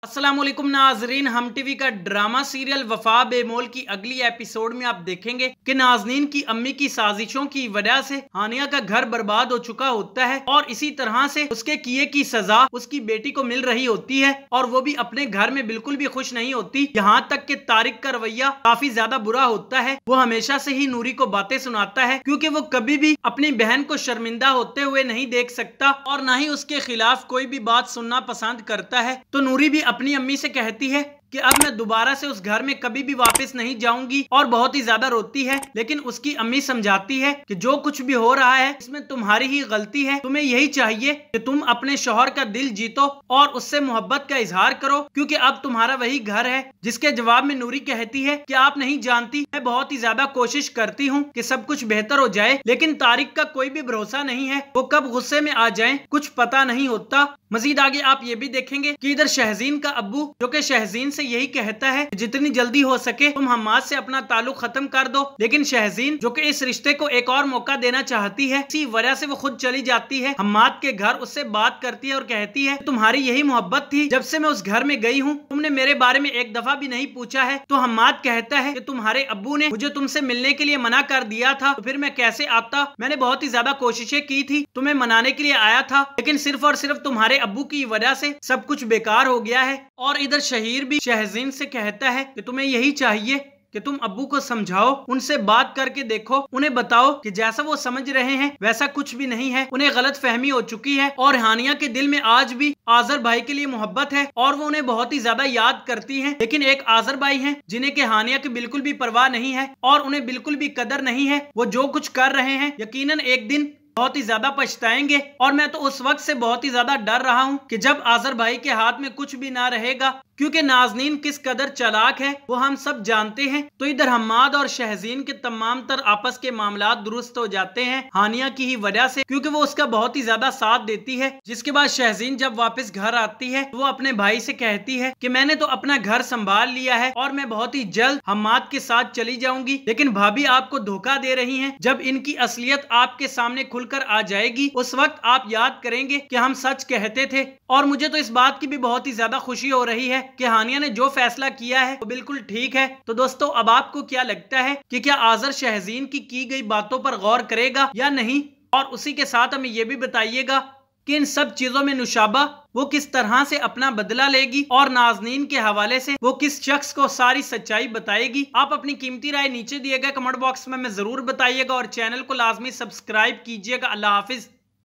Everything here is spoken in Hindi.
अस्सलाम वालेकुम नाजरीन, हम टीवी का ड्रामा सीरियल वफा बेमोल की अगली एपिसोड में आप देखेंगे कि नाजनीन की अम्मी की साजिशों की वजह से हानिया का घर बर्बाद हो चुका होता है और इसी तरह से उसके किए की सजा उसकी बेटी को मिल रही होती है और वो भी अपने घर में बिल्कुल भी खुश नहीं होती। यहाँ तक कि तारिक का रवैया काफी ज्यादा बुरा होता है। वो हमेशा से ही नूरी को बातें सुनाता है क्योंकि वो कभी भी अपनी बहन को शर्मिंदा होते हुए नहीं देख सकता और न ही उसके खिलाफ कोई भी बात सुनना पसंद करता है। तो नूरी भी अपनी अम्मी से कहती है कि अब मैं दोबारा से उस घर में कभी भी वापस नहीं जाऊंगी और बहुत ही ज्यादा रोती है। लेकिन उसकी अम्मी समझाती है कि जो कुछ भी हो रहा है इसमें तुम्हारी ही गलती है। तुम्हें यही चाहिए कि तुम अपने शौहर का दिल जीतो और उससे मोहब्बत का इजहार करो क्योंकि अब तुम्हारा वही घर है। जिसके जवाब में नूरी कहती है कि आप नहीं जानती, मैं बहुत ही ज्यादा कोशिश करती हूँ कि सब कुछ बेहतर हो जाए, लेकिन तारिक का कोई भी भरोसा नहीं है, वो कब गुस्से में आ जाए कुछ पता नहीं होता। मजीद आगे आप ये भी देखेंगे कि इधर शहजीन का अब्बू जो कि शहजीन से यही कहता है कि जितनी जल्दी हो सके तुम हम्माद से अपना ताल्लुक खत्म कर दो, लेकिन शहजीन जो कि इस रिश्ते को एक और मौका देना चाहती है, इसी वजह से वो खुद चली जाती है हम्माद के घर, उससे बात करती है और कहती है तुम्हारी यही मोहब्बत थी, जब से मैं उस घर में गई हूँ तुमने मेरे बारे में एक दफा भी नहीं पूछा है। तो हम्माद कहता है कि तुम्हारे अब्बू ने मुझे तुमसे मिलने के लिए मना कर दिया था, तो फिर मैं कैसे आता, मैंने बहुत ही ज्यादा कोशिशें की थी, तुम्हें मनाने के लिए आया था, लेकिन सिर्फ और सिर्फ तुम्हारे अब्बू की वजह से सब कुछ बेकार हो गया है। और इधर शहीर भी शहजीन से कहता है कि तुम्हें यही चाहिए कि तुम अब्बू को समझाओ, उनसे बात करके देखो, उन्हें बताओ कि जैसा वो समझ रहे हैं वैसा कुछ भी नहीं है, उन्हें गलत फहमी हो चुकी है और हानिया के दिल में आज भी आजर भाई के लिए मोहब्बत है और वो उन्हें बहुत ही ज्यादा याद करती हैं। लेकिन एक आजर भाई हैं जिन्हें के हानिया की बिल्कुल भी परवाह नहीं है और उन्हें बिल्कुल भी कदर नहीं है। वो जो कुछ कर रहे हैं यकीनन एक दिन बहुत ही ज्यादा पछताएंगे और मैं तो उस वक्त से बहुत ही ज्यादा डर रहा हूँ कि जब आजर भाई के हाथ में कुछ भी ना रहेगा, क्योंकि नाजनीन किस कदर चालाक है वो हम सब जानते हैं। तो इधर हम्माद और शहजीन के तमाम तर आपस के मामला दुरुस्त हो जाते हैं हानिया की ही वजह से, क्योंकि वो उसका बहुत ही ज्यादा साथ देती है। जिसके बाद शहजीन जब वापस घर आती है तो वो अपने भाई से कहती है कि मैंने तो अपना घर संभाल लिया है और मैं बहुत ही जल्द हम्माद के साथ चली जाऊंगी, लेकिन भाभी आपको धोखा दे रही है। जब इनकी असलियत आपके सामने खुलकर आ जाएगी उस वक्त आप याद करेंगे कि हम सच कहते थे। और मुझे तो इस बात की भी बहुत ही ज्यादा खुशी हो रही है कि हानिया ने जो फैसला किया है वो बिल्कुल ठीक है। तो दोस्तों अब आपको क्या लगता है कि क्या आजर शहजीन की गई बातों पर गौर करेगा या नहीं? और उसी के साथ हमें यह भी बताइएगा कि इन सब चीजों में नुशाबा वो किस तरह से अपना बदला लेगी और नाजनीन के हवाले से वो किस शख्स को सारी सच्चाई बताएगी। आप अपनी कीमती राय नीचे दिए गए कमेंट बॉक्स में जरूर बताइएगा और चैनल को लाजमी सब्सक्राइब कीजिएगा। अल्लाह हाफिज।